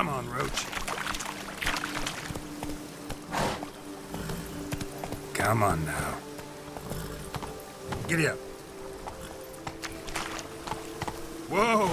Come on, Roach. Come on now. Giddy up. Whoa!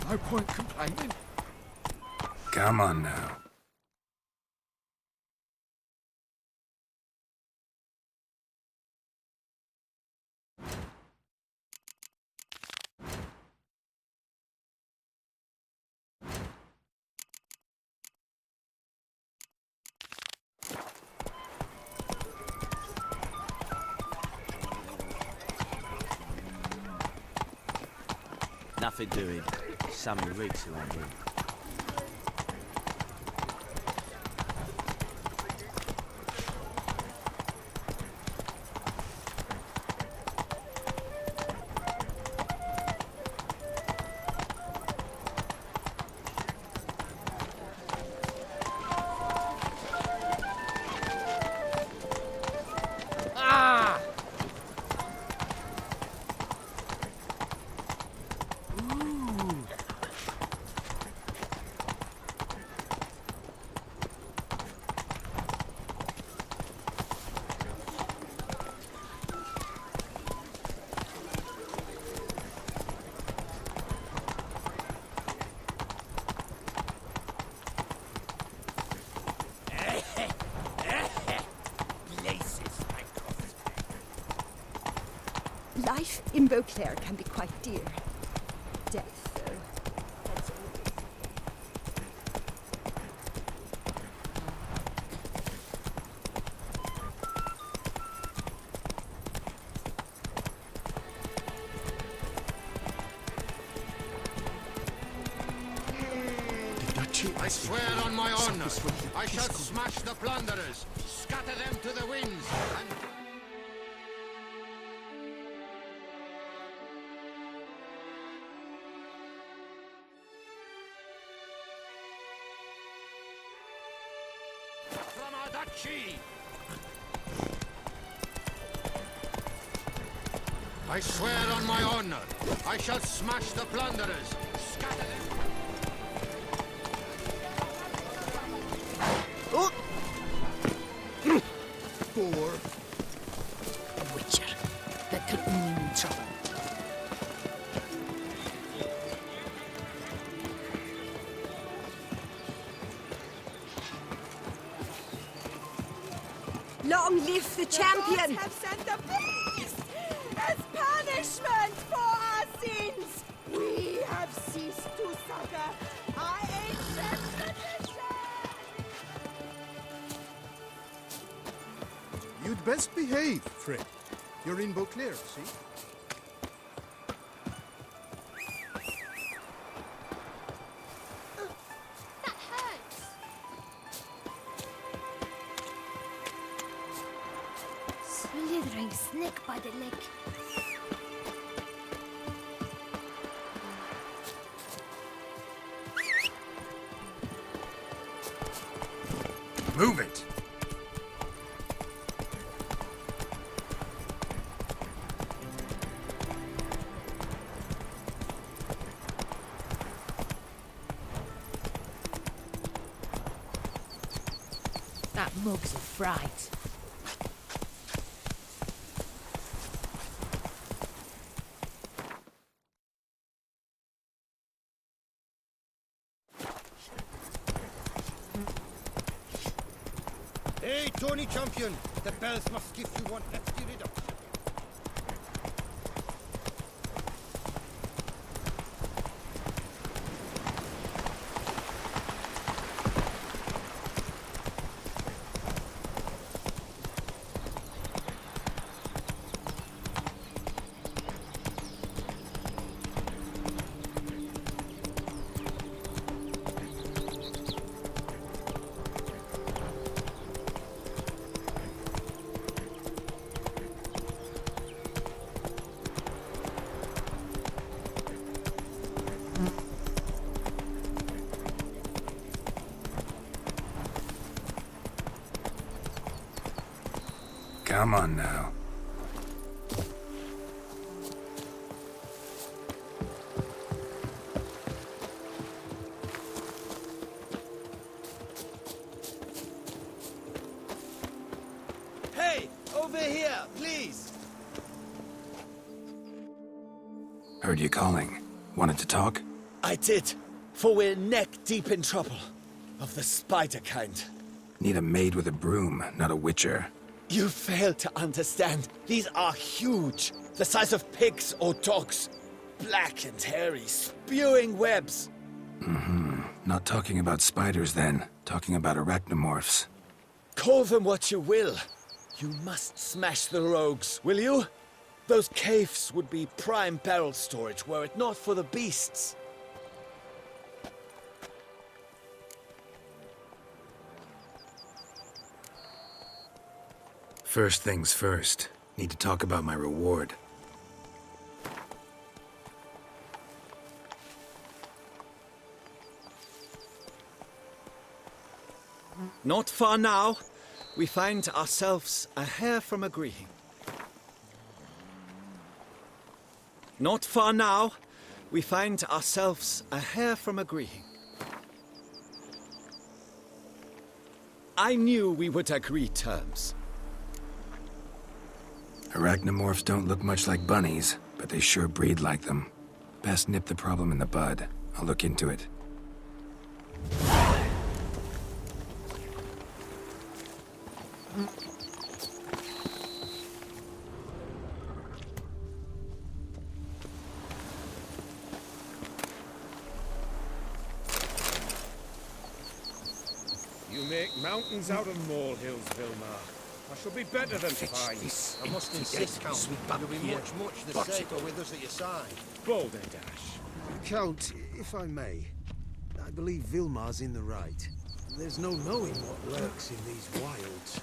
No point complaining. Come on now. Nothing doing. Some rigs around here. Life in Belgaard can be quite dear. Death, though, that's always... I swear on my honor, I shall smash the plunderers, scatter them to the winds, and... From our duchy! I swear on my honor, I shall smash the plunderers, scatter them... Four. A witcher. That could only mean trouble. Long live the champion! Have sent the beast as punishment for our sins. We have ceased to succor our ancient tradition. You'd best behave, Fred. You're in Belgaard, see? That hurts. Slithering snake by the leg. Move it! That mug's a fright. Hey, Tony Champion! The bells must give you one hefty reduction. Come on now. Hey! Over here, please! Heard you calling. Wanted to talk? I did, for we're neck deep in trouble. Of the spider kind. Need a maid with a broom, not a witcher. You fail to understand. These are huge. The size of pigs or dogs. Black and hairy, spewing webs. Not talking about spiders then. Talking about arachnomorphs. Call them what you will. You must smash the rogues, will you? Those caves would be prime barrel storage were it not for the beasts. First things first. Need to talk about my reward. Not far now, we find ourselves a hair from agreeing. Not far now, we find ourselves a hair from agreeing. I knew we would agree terms. Arachnomorphs don't look much like bunnies, but they sure breed like them. Best nip the problem in the bud. I'll look into it. You make mountains out of molehills, Vilmar. I shall be better than fine. I must insist, Count. You'll be much the safer with us at your side. Balderdash. Count, if I may, I believe Vilmar's in the right. There's no knowing what lurks in these wilds.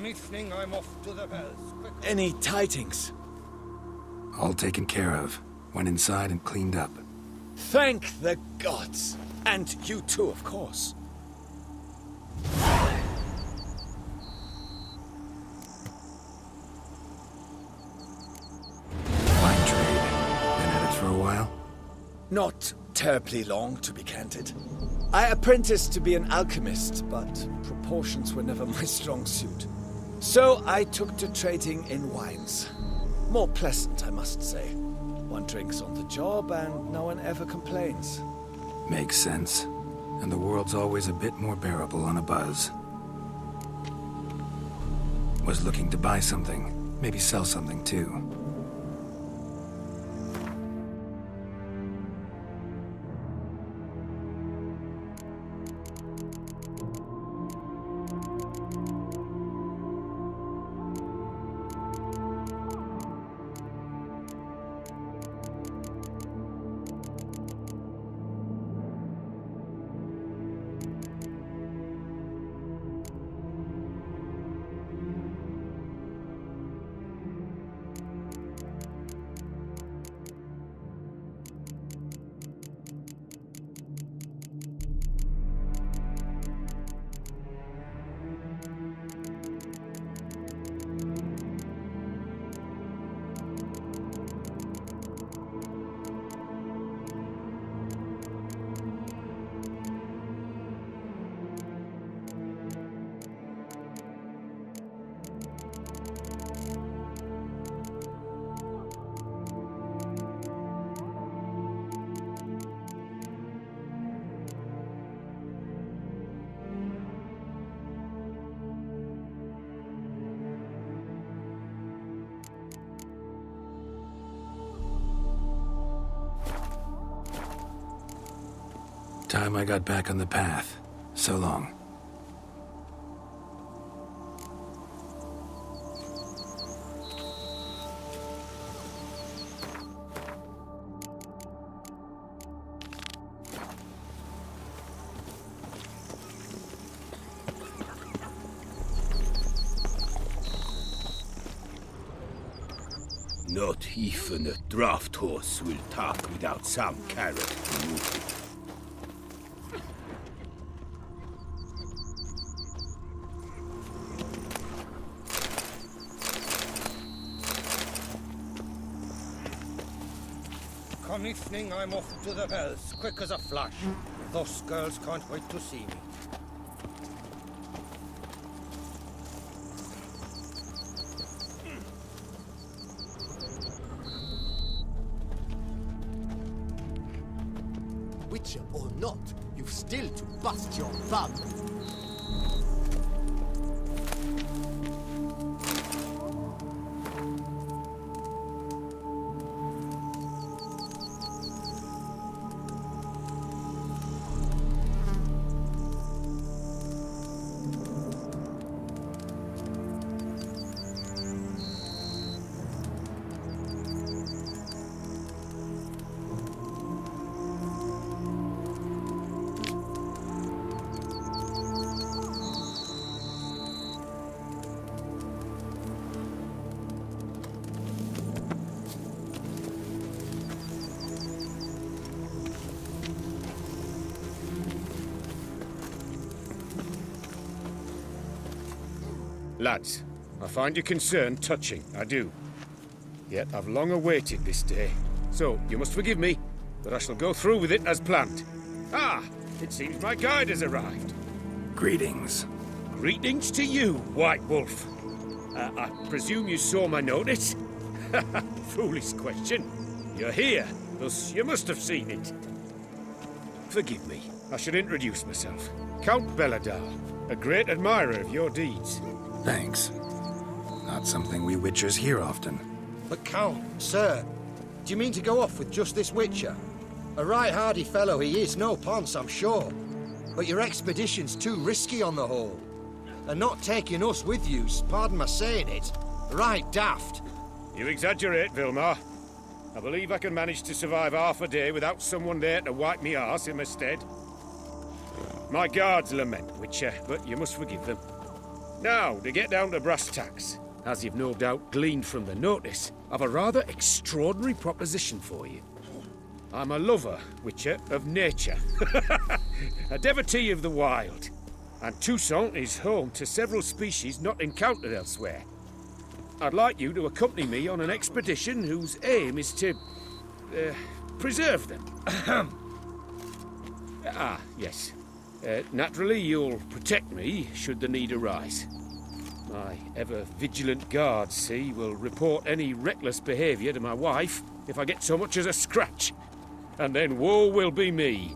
Come evening, I'm off to the bells. Quick. Any tidings? All taken care of. Went inside and cleaned up. Thank the gods! And you too, of course. Wine trade. Been at it for a while? Not terribly long, to be candid. I apprenticed to be an alchemist, but proportions were never my strong suit. So I took to trading in wines. More pleasant, I must say. One drinks on the job and no one ever complains. Makes sense. And the world's always a bit more bearable on a buzz. Was looking to buy something. Maybe sell something too. Time I got back on the path. So long. Not even a draft horse will talk without some carrot to move it. Come evening, I'm off to the bells, quick as a flash. Those girls can't wait to see me. Witcher or not, you've still to bust your bum. Lads, I find your concern touching, I do. Yet I've long awaited this day. So, you must forgive me, but I shall go through with it as planned. Ah, it seems my guide has arrived. Greetings. Greetings to you, White Wolf. I presume you saw my notice? Foolish question. You're here, thus you must have seen it. Forgive me, I should introduce myself. Count Belgaard, a great admirer of your deeds. Thanks. Not something we Witchers hear often. But Count, sir, do you mean to go off with just this Witcher? A right hardy fellow he is, no ponce, I'm sure. But your expedition's too risky on the whole. And not taking us with you's, pardon my saying it, right daft. You exaggerate, Vilmar. I believe I can manage to survive half a day without someone there to wipe me arse in my stead. My guards lament, Witcher, but you must forgive them. Now, to get down to brass tacks, as you've no doubt gleaned from the notice, I've a rather extraordinary proposition for you. I'm a lover, Witcher, of nature. A devotee of the wild. And Toussaint is home to several species not encountered elsewhere. I'd like you to accompany me on an expedition whose aim is to... preserve them. Yes. Naturally, you'll protect me should the need arise. My ever-vigilant guards, see, will report any reckless behaviour to my wife if I get so much as a scratch. And then woe will be me.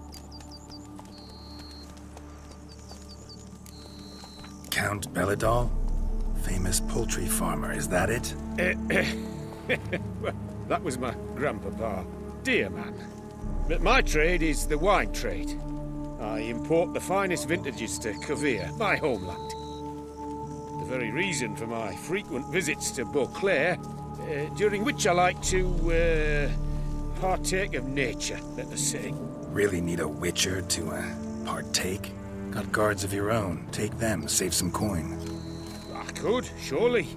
Count Belgaard? Famous poultry farmer, is that it? Well, that was my grandpapa. Dear man. But my trade is the wine trade. I import the finest vintages to Cavere, my homeland. The very reason for my frequent visits to Beauclair, during which I like to, partake of nature, let us say. Really need a witcher to, partake? Got guards of your own. Take them, save some coin. I could, surely.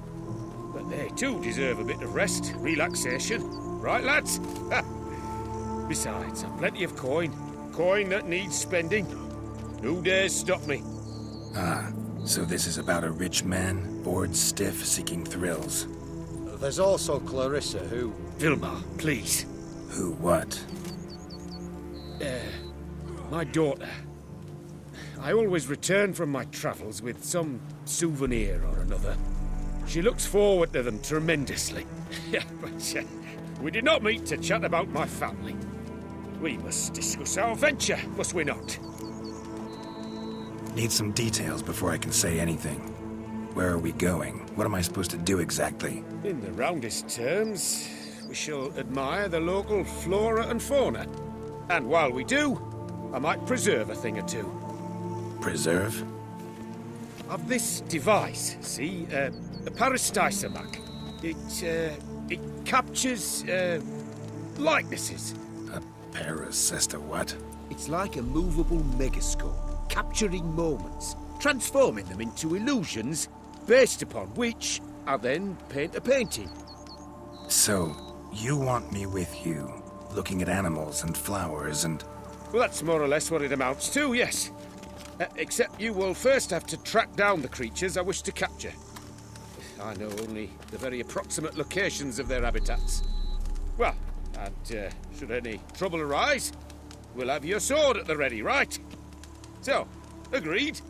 But they too deserve a bit of rest, relaxation. Right, lads? Besides, I've plenty of coin. Coin that needs spending. Who dares stop me? Ah, so this is about a rich man, bored stiff, seeking thrills. There's also Clarissa, who... Vilma, please. Who what? My daughter. I always return from my travels with some souvenir or another. She looks forward to them tremendously. But we did not meet to chat about my family. We must discuss our venture, must we not? Need some details before I can say anything. Where are we going? What am I supposed to do exactly? In the roundest terms, we shall admire the local flora and fauna. And while we do, I might preserve a thing or two. Preserve? Of this device, see, a parastisomac. It captures, likenesses. A parasesta what? It's like a movable megascope, capturing moments, transforming them into illusions, Based upon which, I then paint a painting. So, you want me with you, looking at animals and flowers and... Well, that's more or less what it amounts to, yes. Except you will first have to track down the creatures I wish to capture. I know only the very approximate locations of their habitats. Well, and should any trouble arise, we'll have your sword at the ready, right? So, agreed?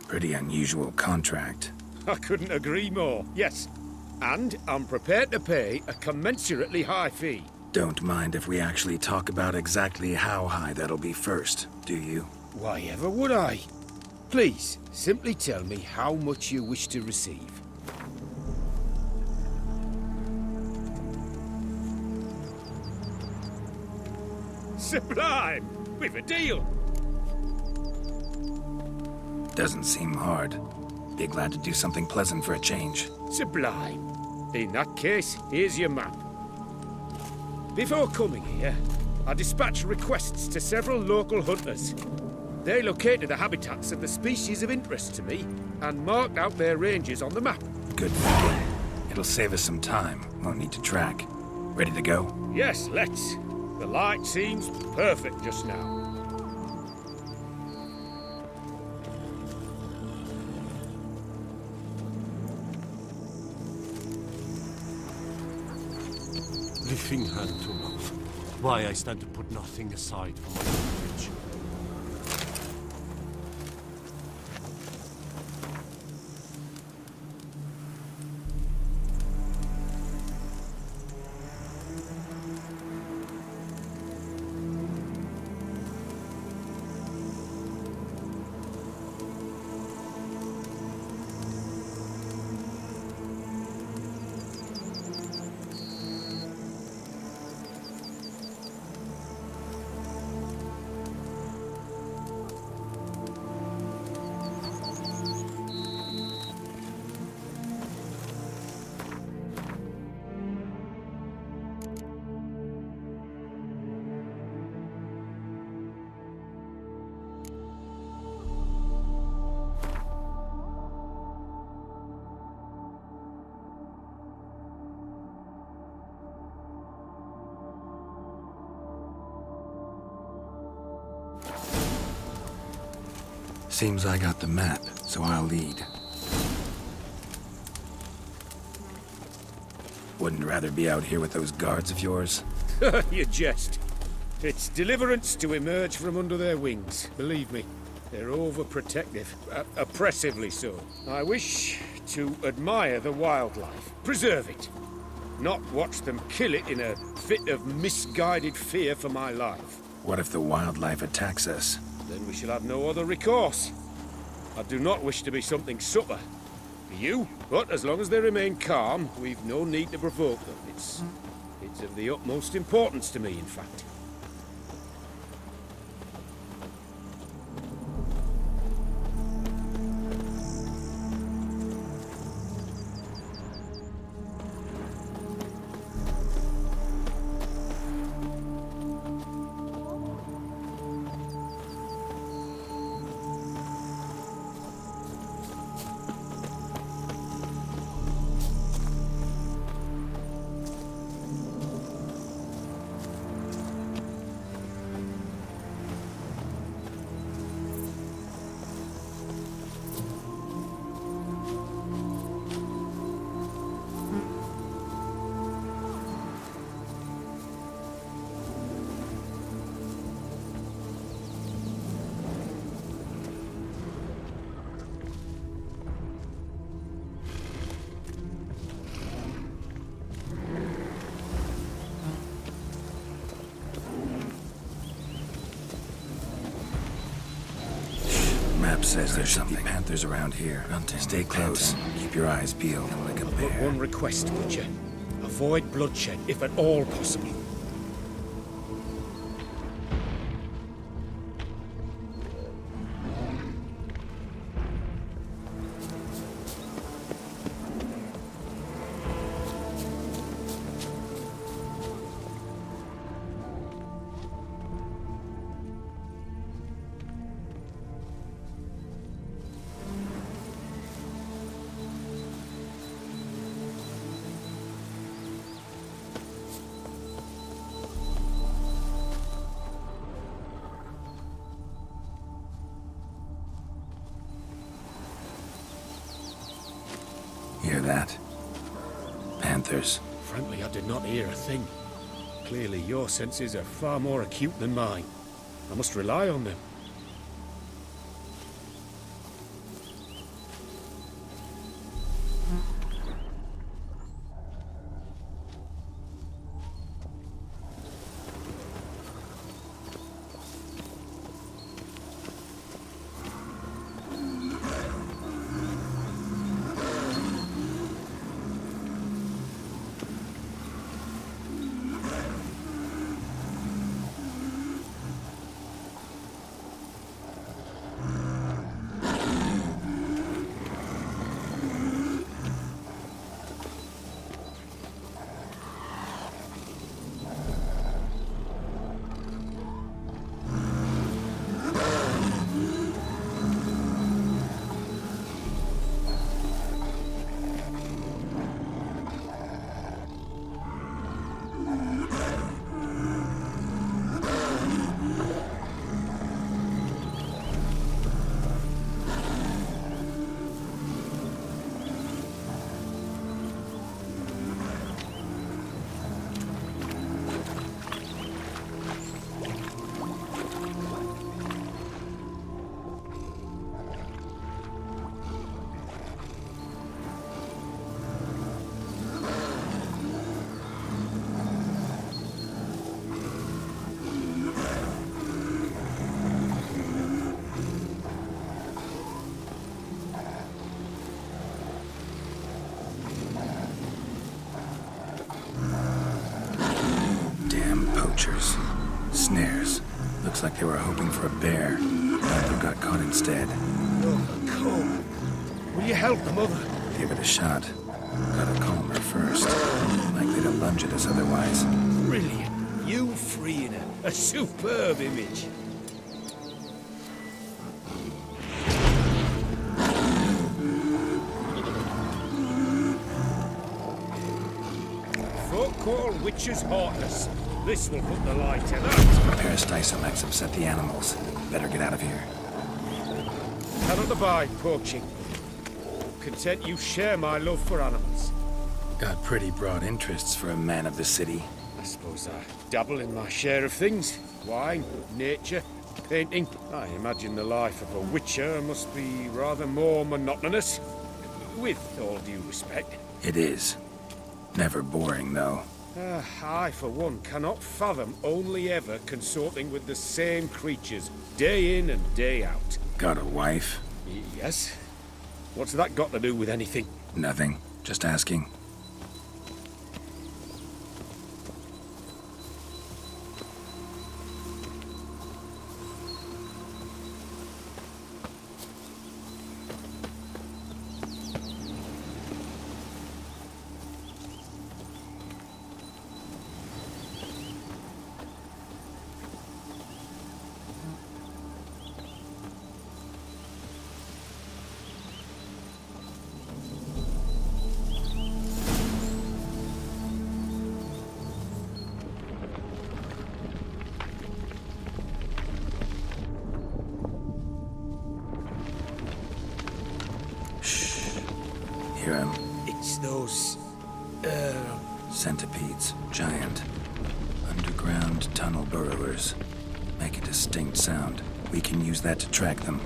Pretty unusual contract. I couldn't agree more, yes. And I'm prepared to pay a commensurately high fee. Don't mind if we actually talk about exactly how high that'll be first, do you? Why ever would I? Please, simply tell me how much you wish to receive. Sublime! We've a deal! Doesn't seem hard. Be glad to do something pleasant for a change. Sublime. In that case, here's your map. Before coming here, I dispatched requests to several local hunters. They located the habitats of the species of interest to me and marked out their ranges on the map. Good thinking. It'll save us some time. Won't need to track. Ready to go? Yes, let's. The light seems perfect just now. Living hand to mouth. Why I stand to put nothing aside for my privilege. Seems I got the map, so I'll lead. Wouldn't rather be out here with those guards of yours? You jest. It's deliverance to emerge from under their wings, believe me. They're overprotective, oppressively so. I wish to admire the wildlife, preserve it, not watch them kill it in a fit of misguided fear for my life. What if the wildlife attacks us? Then we shall have no other recourse. I do not wish to be something subtler for you, but as long as they remain calm, we've no need to provoke them. It's of the utmost importance to me, in fact. Map says there should be panthers around here. Stay close. Keep your eyes peeled like a bear. But one request, Butcher. Avoid bloodshed, if at all possible. Hear that? Panthers. Frankly, I did not hear a thing. Clearly, your senses are far more acute than mine. I must rely on them. Snares. Looks like they were hoping for a bear. Panther got caught instead. Come. Will you help the mother? Give it a shot. Gotta calm her first. Likely to lunge at us otherwise. Brilliant. You freeing her. A superb image. Folk call witches heartless. This will put the light to that. Parasticum have set the animals. Better get out of here. Cannot abide poaching. Content you share my love for animals. Got pretty broad interests for a man of the city. I suppose I dabble in my share of things. Wine, nature, painting. I imagine the life of a witcher must be rather more monotonous. With all due respect. It is. Never boring, though. I, for one, cannot fathom only ever consorting with the same creatures, day in and day out. Got a wife? Yes. What's that got to do with anything? Nothing. Just asking. Hear him? It's those... Centipedes. Giant. Underground tunnel burrowers. Make a distinct sound. We can use that to track them.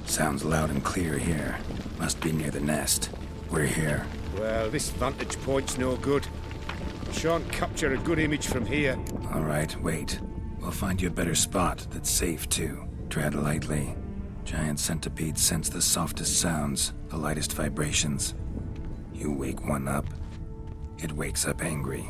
Sounds loud and clear here. Must be near the nest. We're here. Well, this vantage point's no good. Shan't capture a good image from here. All right, wait. We'll find you a better spot that's safe, too. Tread lightly. Giant centipedes sense the softest sounds, the lightest vibrations. You wake one up, it wakes up angry.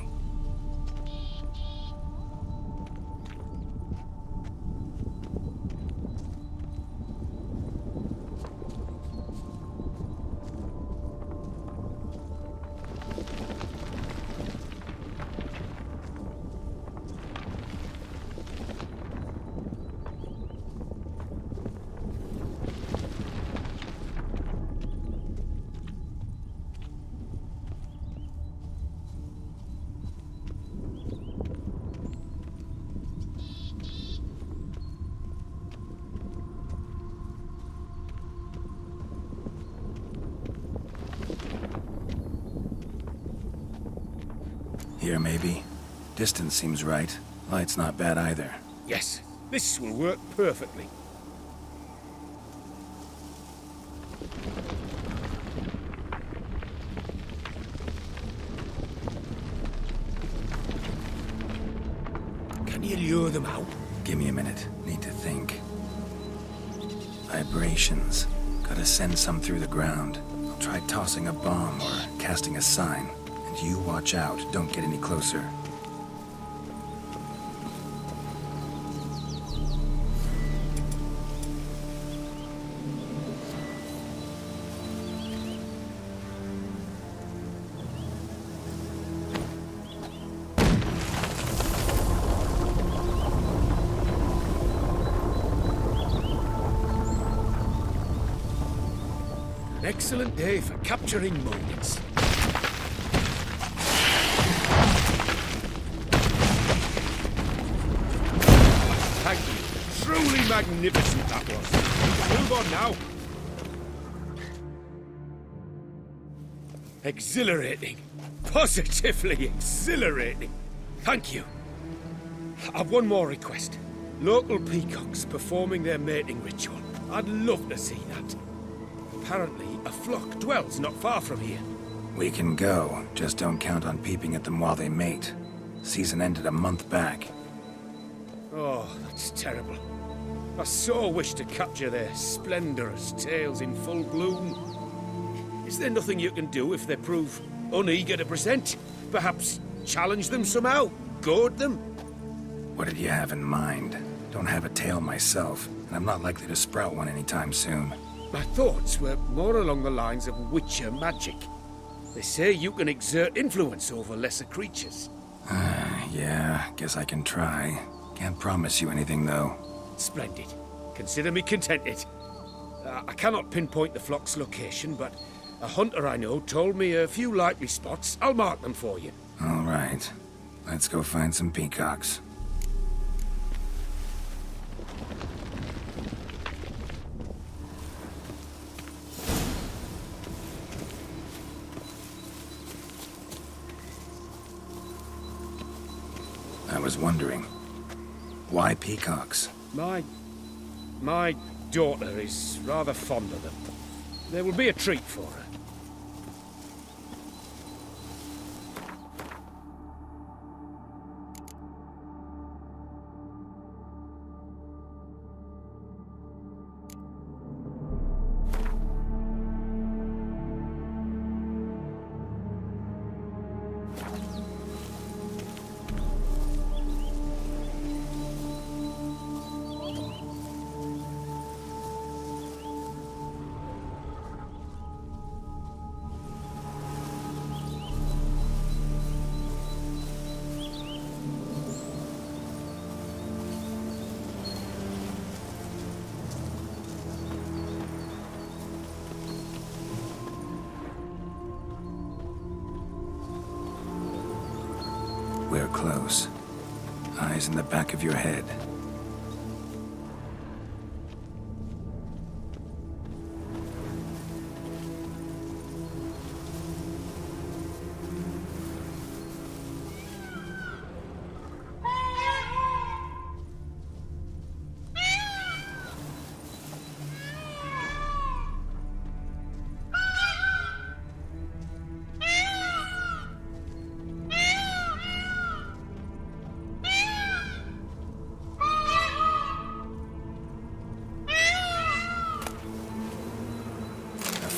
Here, maybe? Distance seems right. Light's not bad either. Yes, this will work perfectly. Can you lure them out? Give me a minute. Need to think. Vibrations. Gotta send some through the ground. I'll try tossing a bomb or casting a sign. And you watch out. Don't get any closer. An excellent day for capturing moments. Thank you. Truly magnificent that was. Move on now. Exhilarating. Positively exhilarating. Thank you. I've one more request. Local peacocks performing their mating ritual. I'd love to see that. Apparently, a flock dwells not far from here. We can go. Just don't count on peeping at them while they mate. Season ended a month back. Oh, that's terrible. I so wish to capture their splendorous tails in full bloom. Is there nothing you can do if they prove uneager to present? Perhaps challenge them somehow? Goad them? What did you have in mind? Don't have a tail myself, and I'm not likely to sprout one anytime soon. My thoughts were more along the lines of witcher magic. They say you can exert influence over lesser creatures. Yeah, guess I can try. Can't promise you anything, though. Splendid. Consider me contented. I cannot pinpoint the flock's location, but a hunter I know told me a few likely spots. I'll mark them for you. All right. Let's go find some peacocks. I was wondering, why peacocks? My daughter is rather fond of them. There will be a treat for her. We're close. Eyes in the back of your head.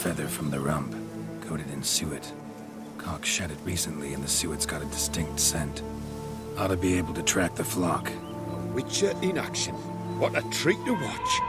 Feather from the rump, coated in suet. Cock shed it recently and the suet's got a distinct scent. Ought to be able to track the flock. A witcher in action. What a treat to watch.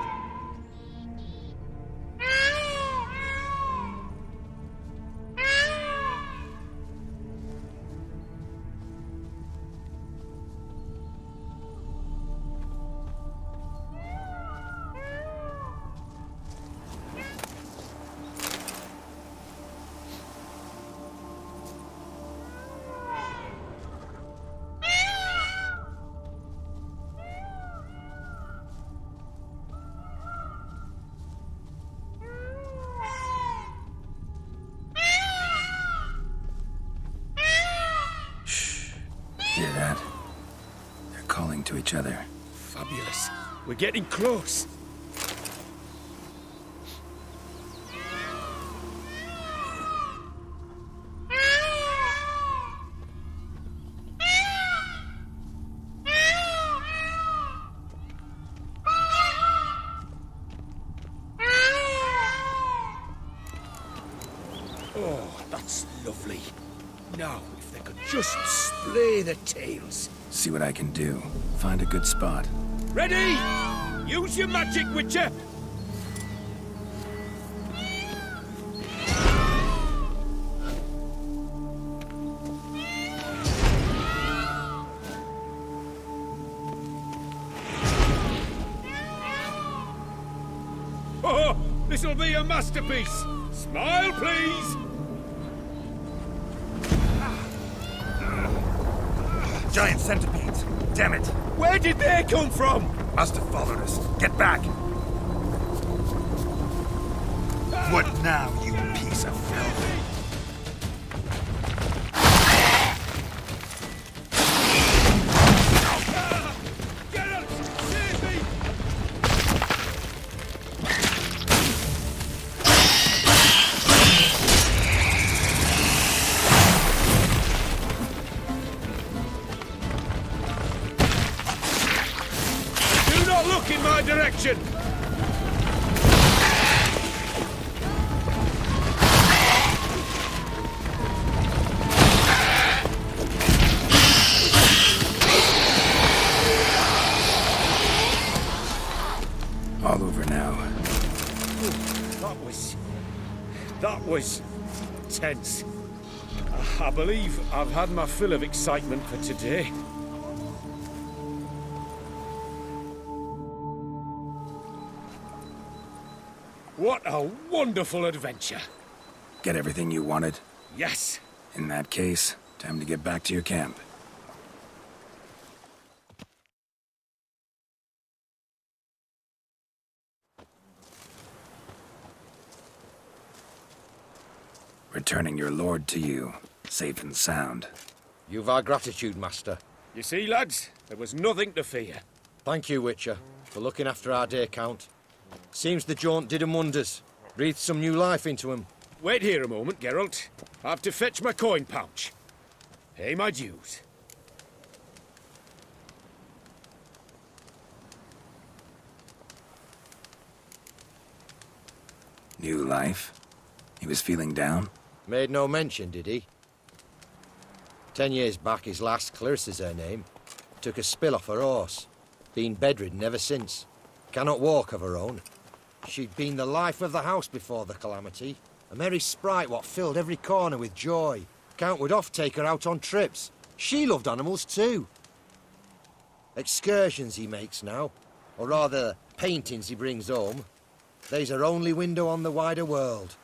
Hear that? They're calling to each other. Fabulous. We're getting close. Oh, that's lovely. Now, if they could just splay the tails. See what I can do. Find a good spot. Ready? Use your magic, Witcher! Oh, this'll be a masterpiece! Smile, please! Giant centipedes! Damn it! Where did they come from? Must have followed us. Get back! What now, you piece of filth? Get us! Save me! Look in my direction! All over now. That was tense. I believe I've had my fill of excitement for today. What a wonderful adventure. Get everything you wanted? Yes. In that case, time to get back to your camp. Returning your lord to you, safe and sound. You've our gratitude, Master. You see, lads, there was nothing to fear. Thank you, Witcher, for looking after our day count. Seems the jaunt did 'em wonders. Breathed some new life into 'em. Wait here a moment, Geralt. I have to fetch my coin pouch. Pay my dues. New life? He was feeling down? Made no mention, did he? 10 years back, his lass, Clarissa's her name, took a spill off her horse. Been bedridden ever since. Cannot walk of her own. She'd been the life of the house before the calamity. A merry sprite what filled every corner with joy. Count would oft take her out on trips. She loved animals too. Excursions he makes now, or rather, paintings he brings home. They's her only window on the wider world.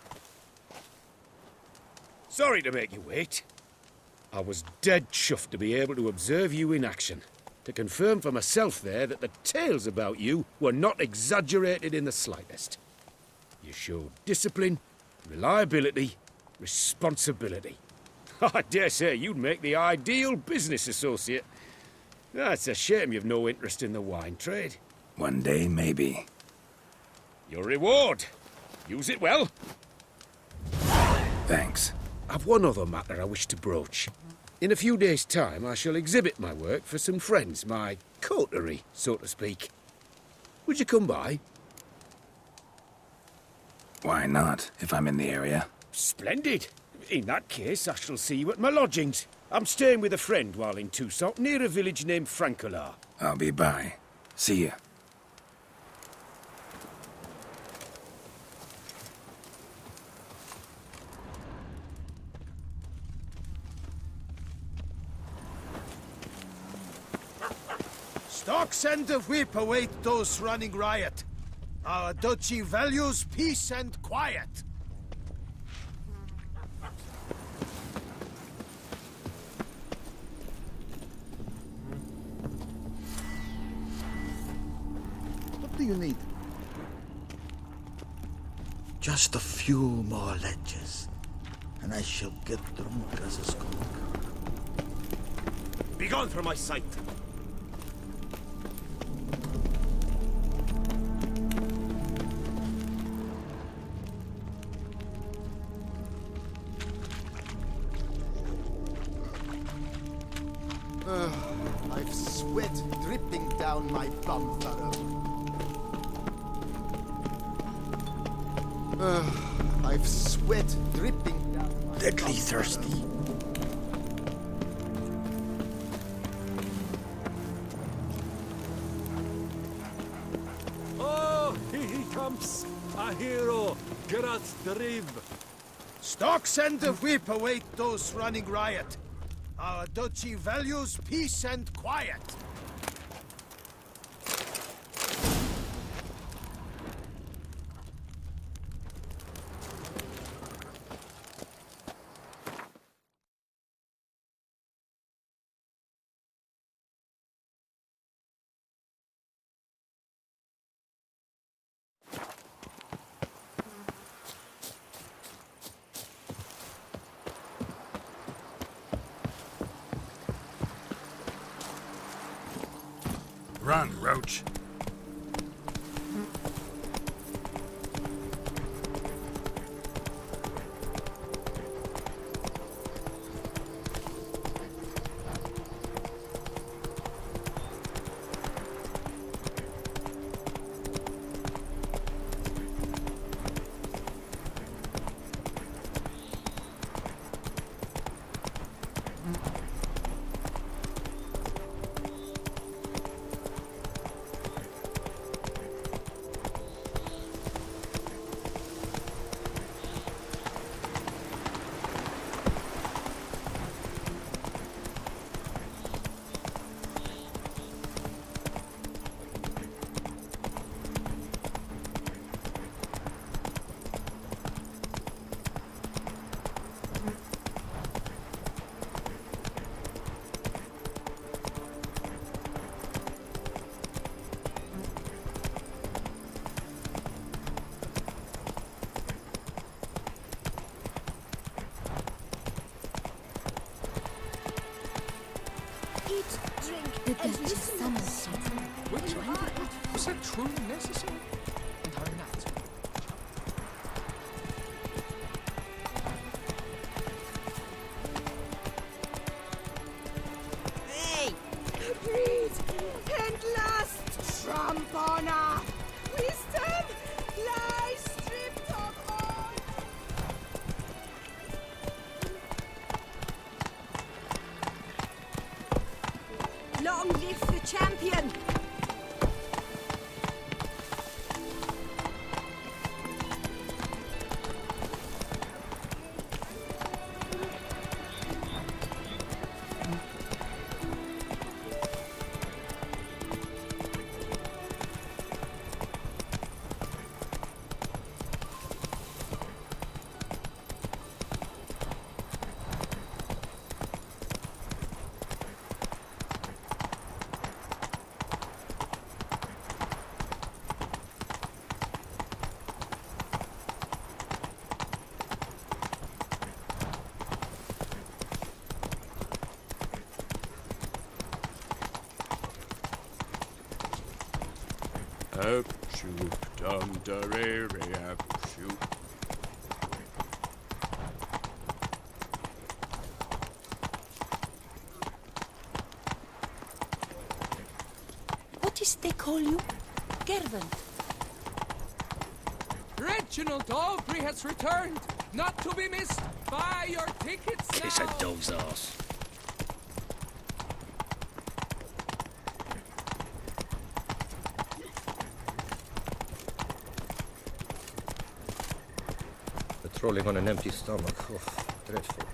Sorry to make you wait. I was dead chuffed to be able to observe you in action. To confirm for myself there that the tales about you were not exaggerated in the slightest. You showed discipline, reliability, responsibility. I dare say you'd make the ideal business associate. It's a shame you've no interest in the wine trade. One day, maybe. Your reward. Use it well. Thanks. I've one other matter I wish to broach. In a few days' time, I shall exhibit my work for some friends, my coterie, so to speak. Would you come by? Why not, if I'm in the area? Splendid. In that case, I shall see you at my lodgings. I'm staying with a friend while in Toussaint, near a village named Francolar. I'll be by. See ya. Stocks and the whip await those running riot. Our duchy values peace and quiet. What do you need? Just a few more ledges, and I shall get drunk as a skunk. Begone from my sight! I've sweat dripping down my bum furrow. I've sweat dripping down my Deadly thirsty. Oh, he comes! A hero! Geralt the Rib! Stocks and the whip await those running riot. Our duchy values peace and quiet. Run, Roach. Was that truly necessary? And how not? Hey! Breathe! And last tramp on her! Wisdom! Lie stripped of all! Long live the champion! Up, shoot, dum, da, re, re, up, shoot. What is they call you? Gervin. Reginald Aubrey has returned, not to be missed. Buy your tickets now. Kiss a dog's ass. Patrolling on an empty stomach. Oh, dreadful.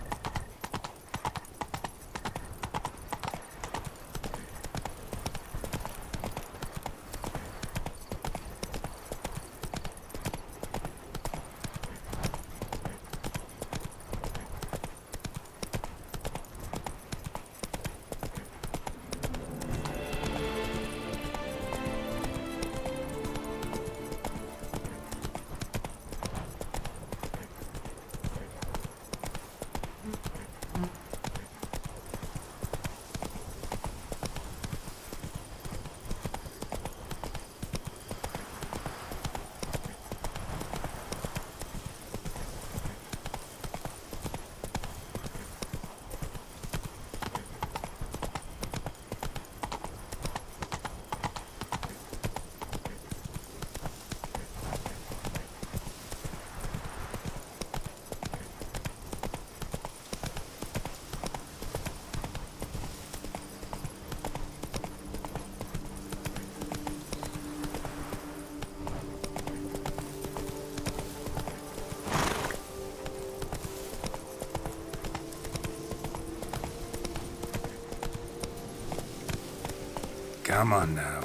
Come on now.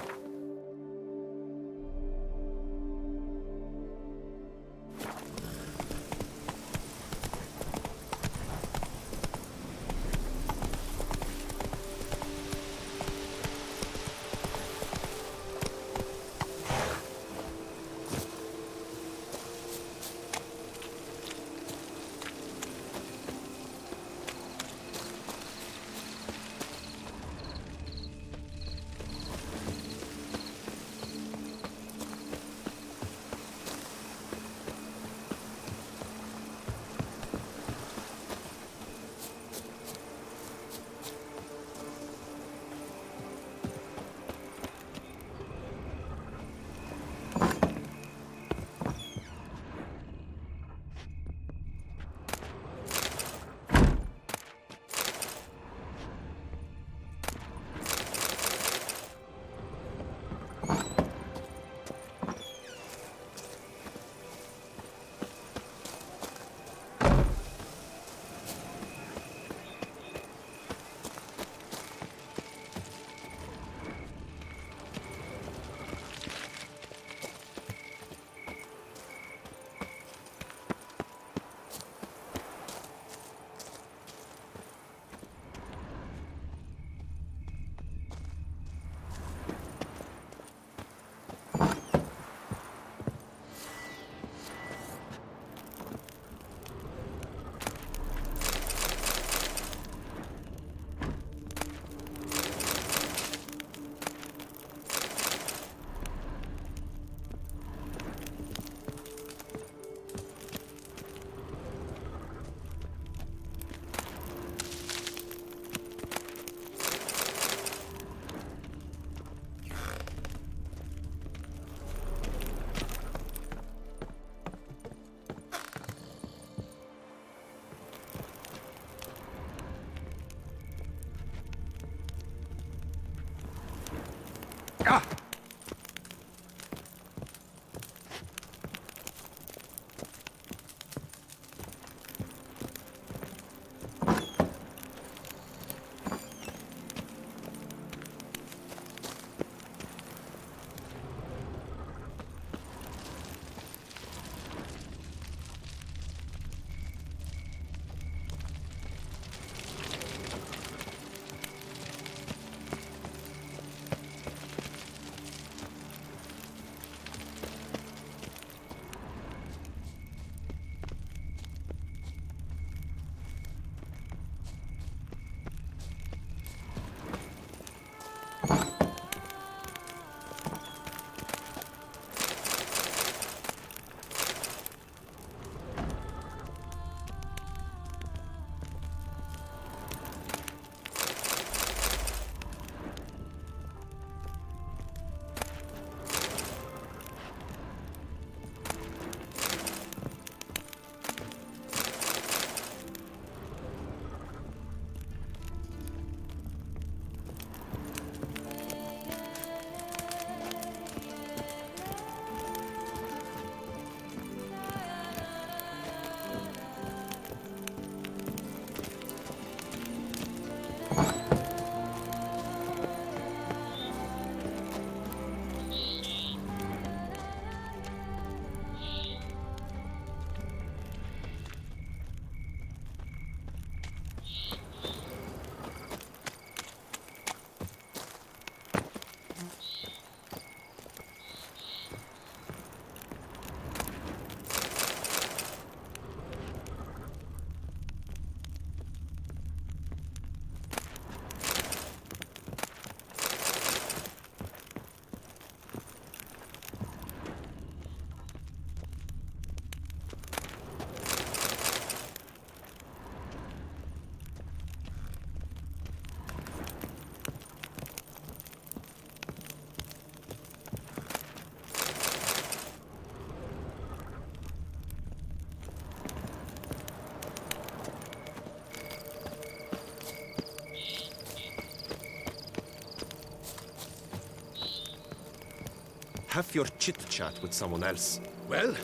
have your chit-chat with someone else. Well,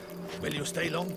will you stay long?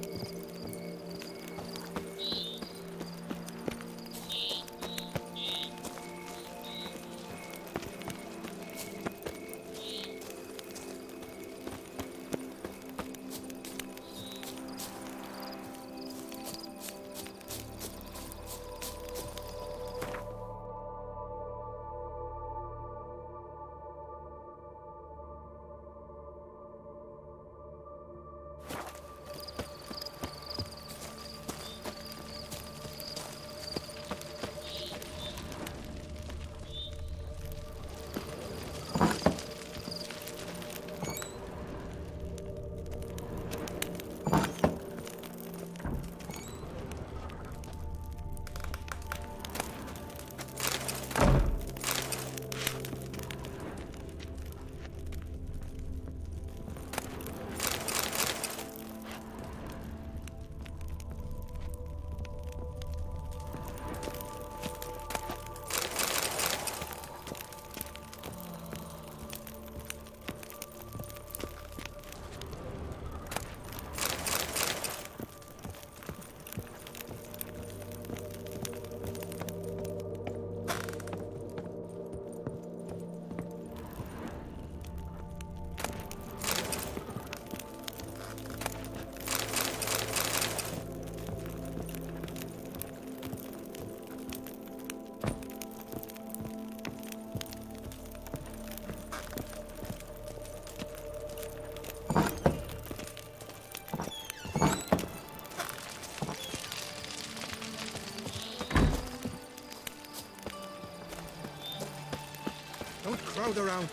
Don't crowd around.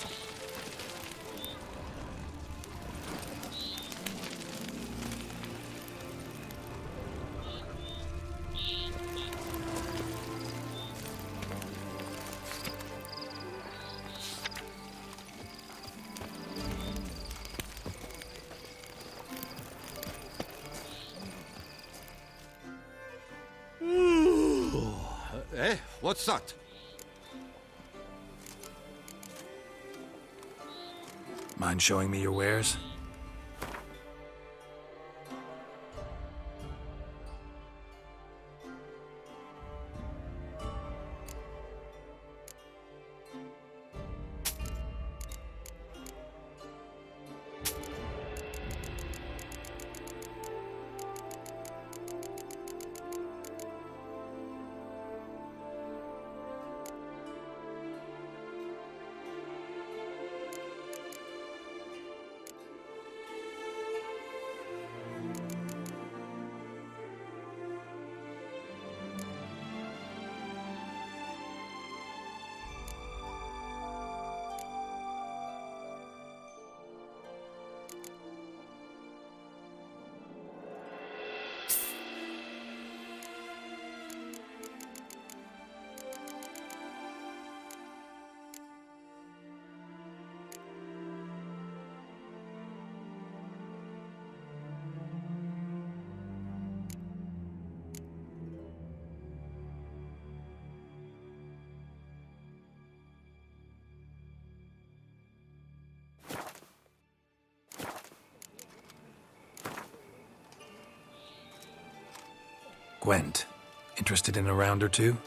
Eh? What's that? Mind showing me your wares? Gwent, interested in a round or two?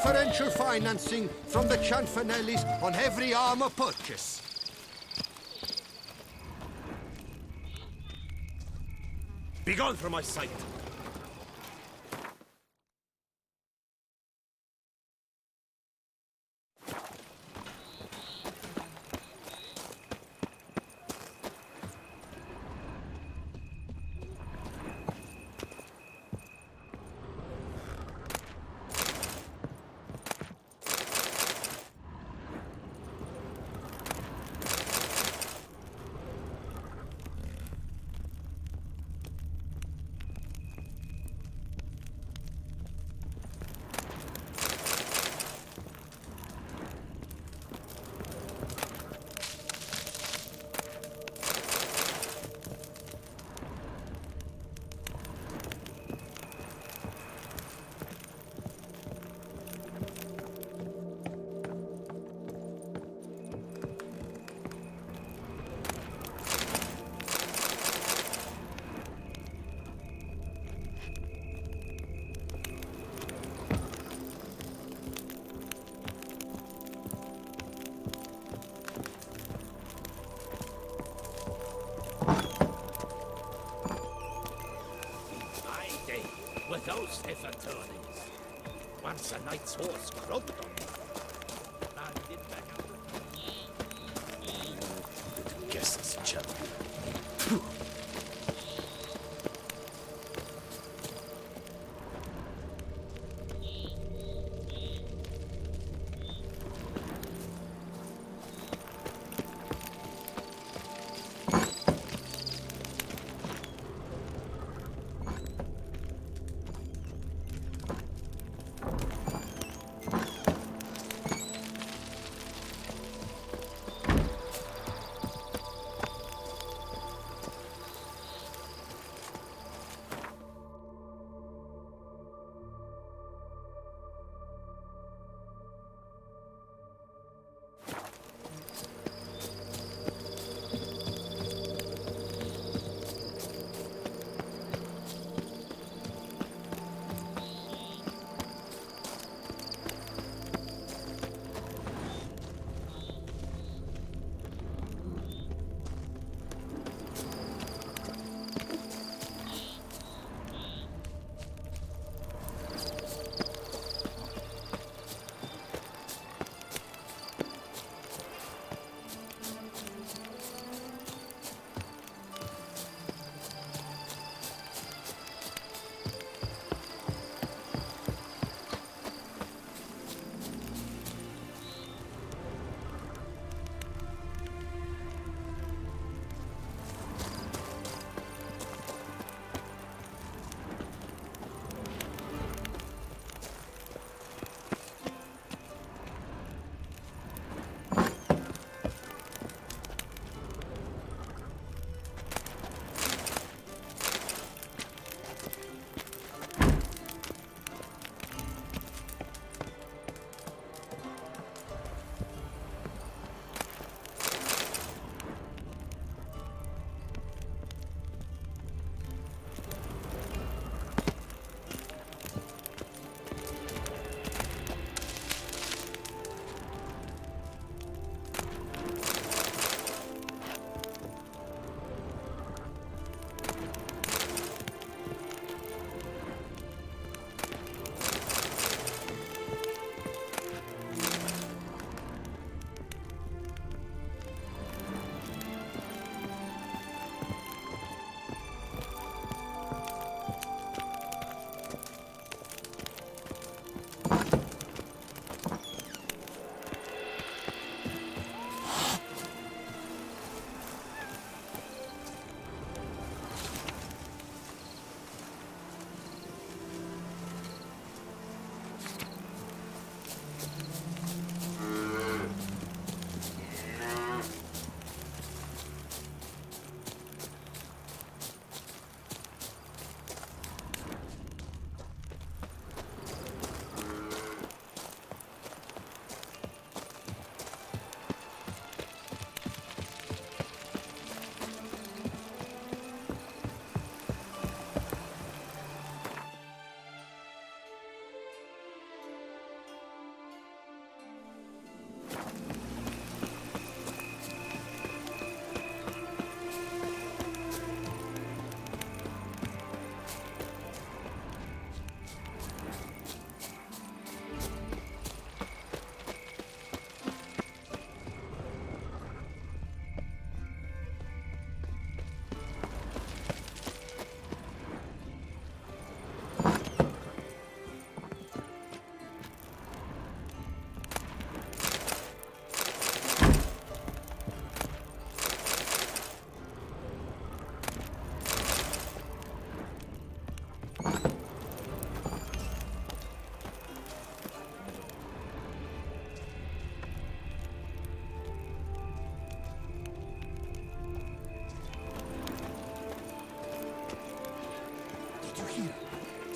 preferential financing from the Chanfanellis on every armor purchase. Begone from my sight! With those stiff attorneys. Once a knight's horse croaked on me. Man did back out. Guess this chap.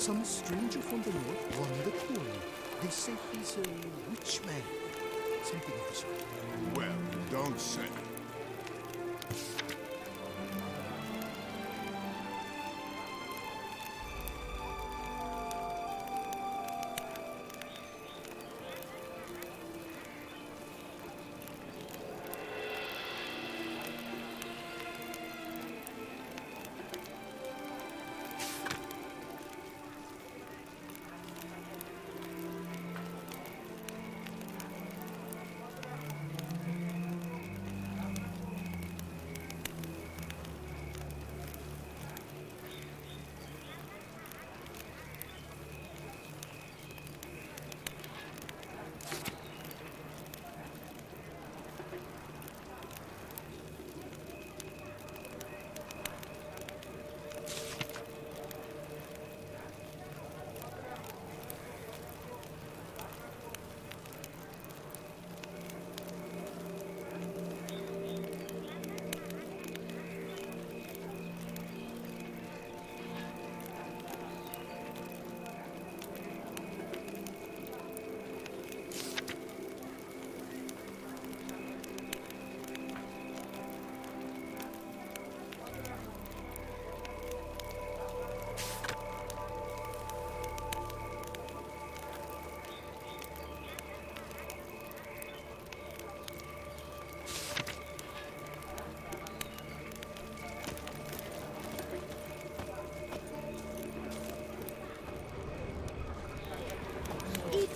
Some stranger from the north won the tourney. They say he's a rich man. Something of the sort. Well, don't say.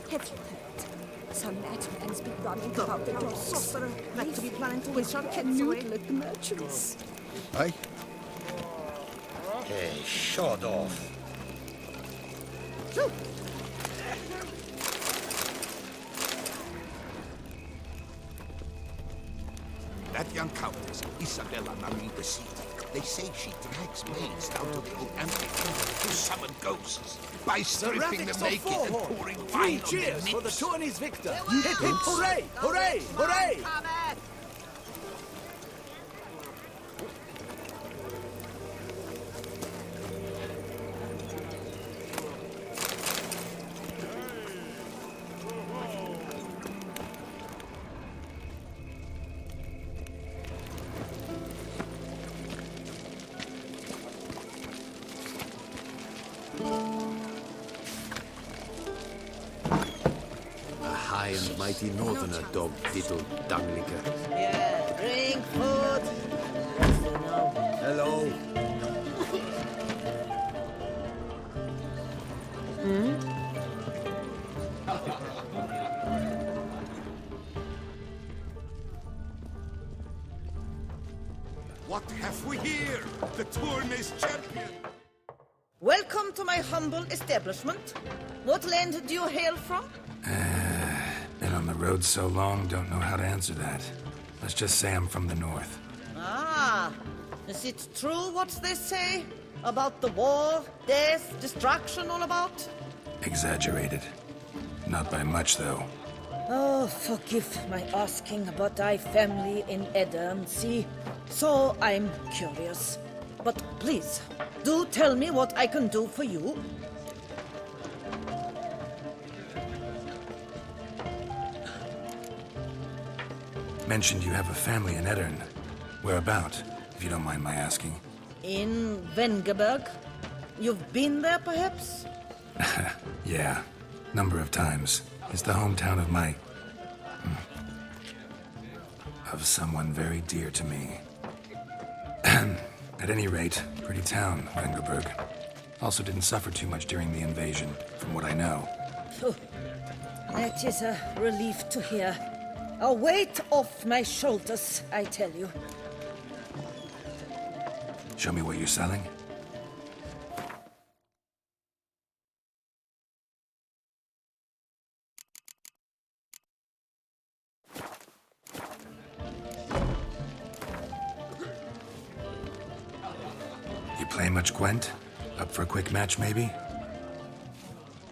Have you heard? Some madman's been running about the docks. Like to be planning to Which can noodle at the merchants. Aye? Hey, shut off. That young countess, Isabella Marie de Cid. They say she drags maids down to the old amphitheater to summon ghosts by stripping them naked and pouring wine on their Cheers for the nips. tourney's victor! Hip hip hooray! Hooray! Hooray! High and mighty northerner, dog diddle dunglicker. Yeah, drink food. Hello. What have we here? The tourney's champion! Welcome to my humble establishment. What land do you hail from? Been on the road so long, don't know how to answer that. Let's just say I'm from the north. Ah, is it true what they say? About the war, death, destruction all about? Exaggerated. Not by much, though. Oh, forgive my asking, but I family in Edern, see? So I'm curious. But please, do tell me what I can do for you. Mentioned you have a family in Eddern. Whereabout, if you don't mind my asking? In Vengerberg? You've been there, perhaps? Yeah, number of times. It's the hometown of my... of someone very dear to me. At any rate, pretty town, Vengerberg. Also didn't suffer too much during the invasion, from what I know. Phew. That is a relief to hear. A weight off my shoulders, I tell you. Show me what you're selling. You play much Gwent? Up for a quick match, maybe?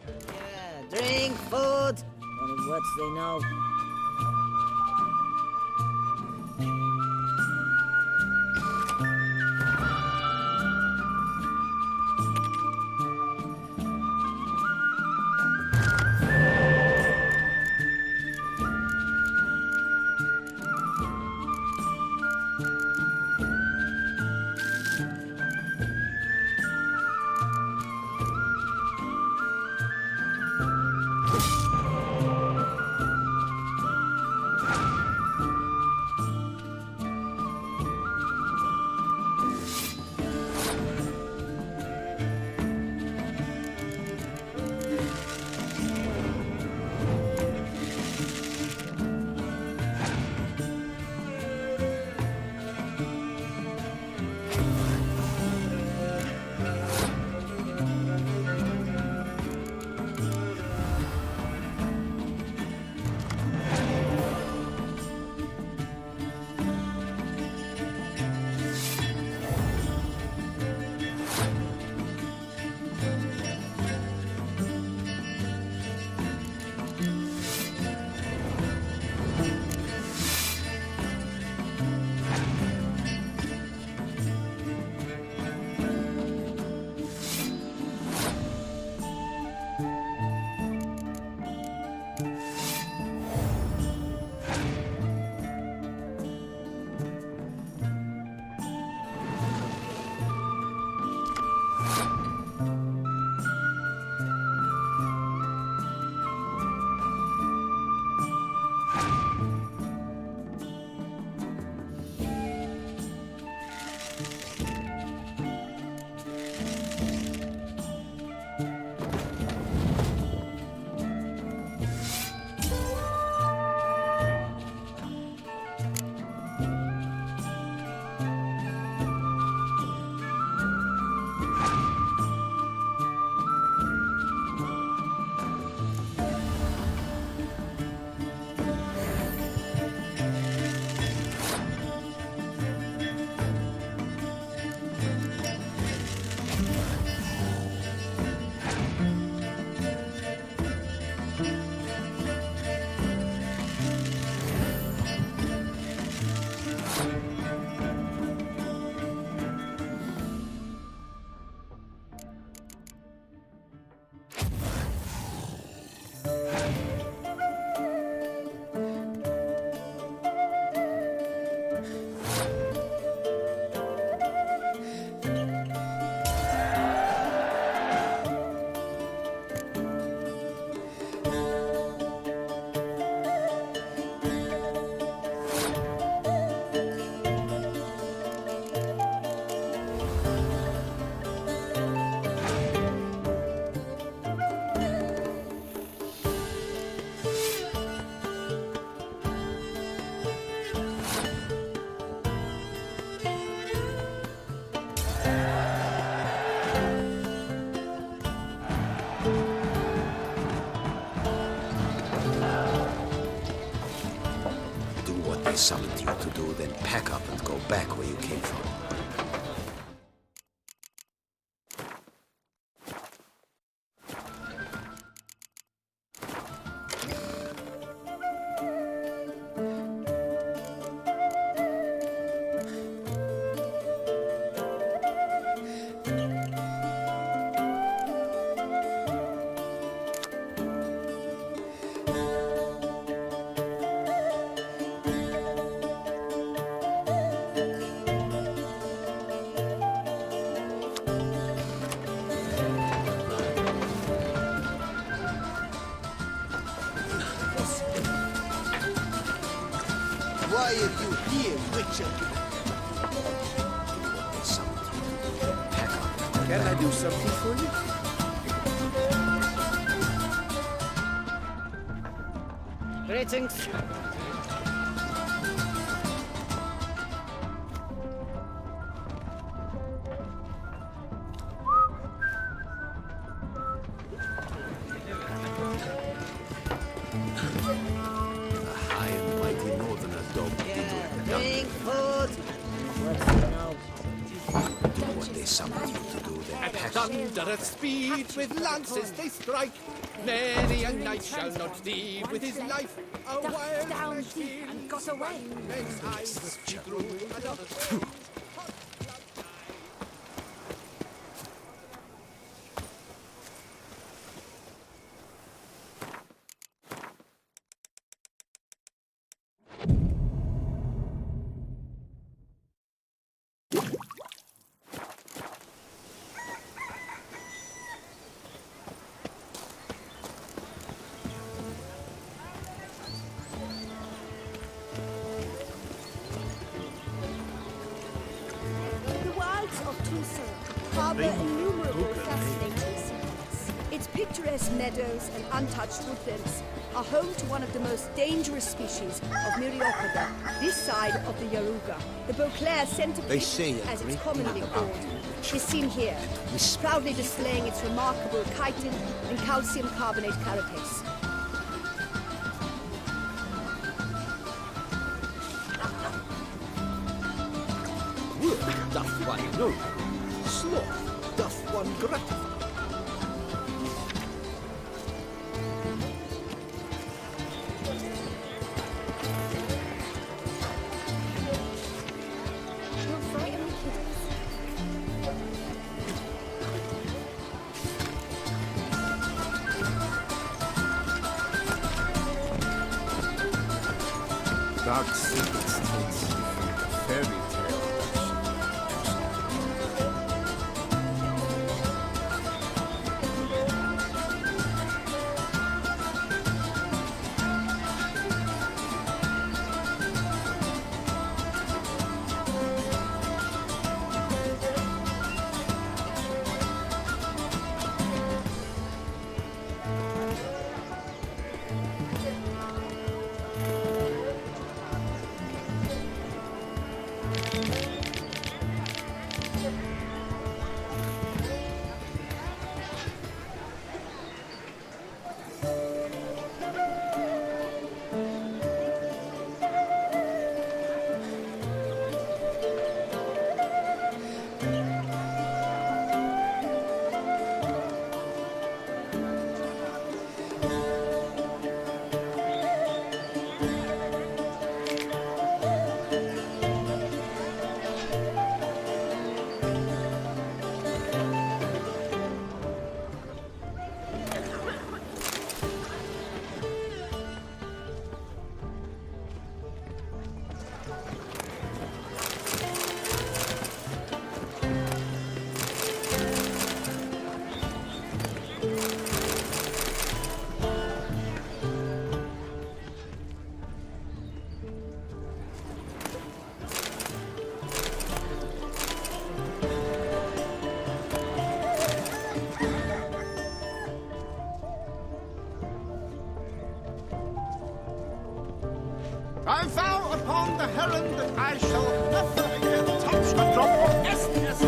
Yeah, drink, food. Only words they know. summoned you to do, then pack up and go back where you came from. Why are you here, Witcher? Can I do something for you? Greetings. Bring food! Do what they summoned you to do, then At pack up. thunder at speed with lances they strike. Many a knight shall not deal with his life. A wild down flesh deep and got away. makes eyes see through another. The wilds of Tucson harbor innumerable fascinating secrets. Its picturesque meadows and untouched woodlands are home to one of the most dangerous species of Myriapoda, this side of the Yaruga. The Beauclair centipede, They say a as it's great commonly deal about called, you. is seen here, proudly displaying its remarkable chitin and calcium carbonate carapace. Work doth one know, sloth doth one gratify. You'll frighten the kiddies. Dark secrets takes you from the fairy tale. I vow upon the heron that I shall never again touch a drop of essence.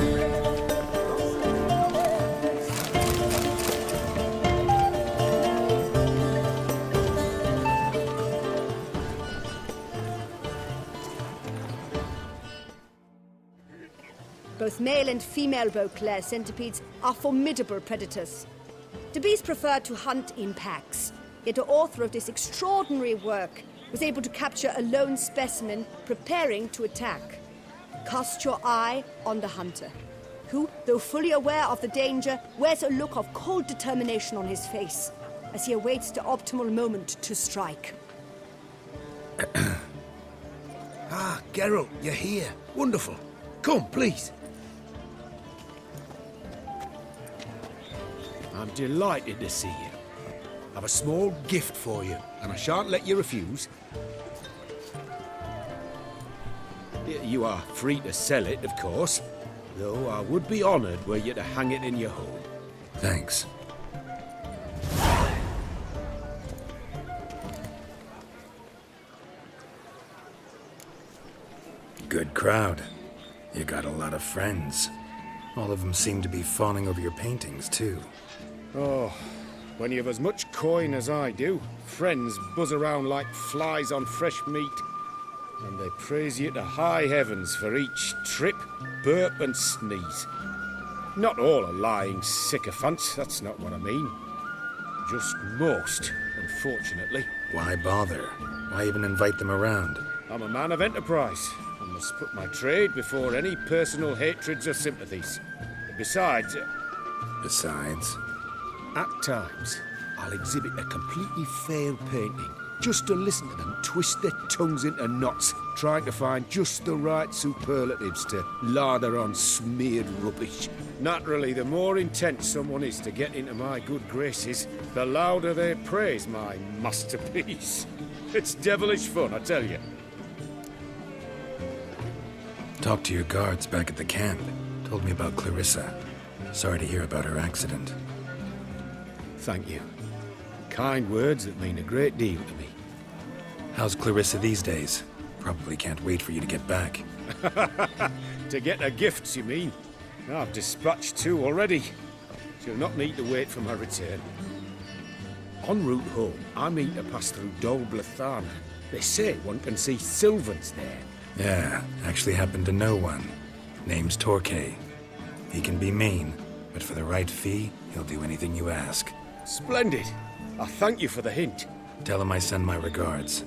Both male and female Beauclair centipedes are formidable predators. The bees prefer to hunt in packs, yet the author of this extraordinary work was able to capture a lone specimen preparing to attack. Cast your eye on the hunter, who, though fully aware of the danger, wears a look of cold determination on his face as he awaits the optimal moment to strike. Ah, Geralt, you're here. Wonderful. Come, please. I'm delighted to see you. I've a small gift for you, and I shan't let you refuse. You are free to sell it, of course, though I would be honoured were you to hang it in your home. Thanks. Good crowd. You got a lot of friends. All of them seem to be fawning over your paintings, too. Oh, when you have as much coin as I do, friends buzz around like flies on fresh meat. And they praise you to high heavens for each trip, burp and sneeze. Not all are lying sycophants, that's not what I mean. Just most, unfortunately. Why bother? Why even invite them around? I'm a man of enterprise. I must put my trade before any personal hatreds or sympathies. Besides... At times, I'll exhibit a completely failed painting, just to listen to them twist their tongues into knots, trying to find just the right superlatives to lather on smeared rubbish. Naturally, the more intent someone is to get into my good graces, the louder they praise my masterpiece. It's devilish fun, I tell you. Talked to your guards back at the camp. Told me about Clarissa. Sorry to hear about her accident. Thank you. Kind words that mean a great deal to me. How's Clarissa these days? Probably can't wait for you to get back. To get her gifts, you mean? I've dispatched 2 already. She'll not need to wait for my return. En route home, I mean to pass through Dol Blathana. They say one can see Sylvans there. Yeah, actually happen to know one. Name's Torquay. He can be mean, but for the right fee, he'll do anything you ask. Splendid. I thank you for the hint. Tell him I send my regards.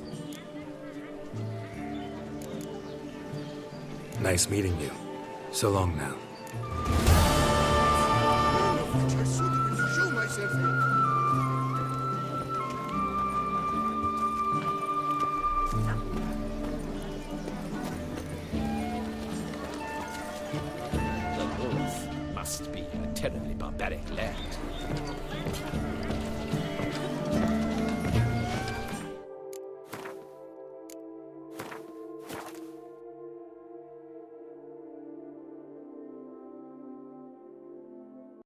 Nice meeting you. So long now. Show myself The wolf must be a terribly barbaric lad.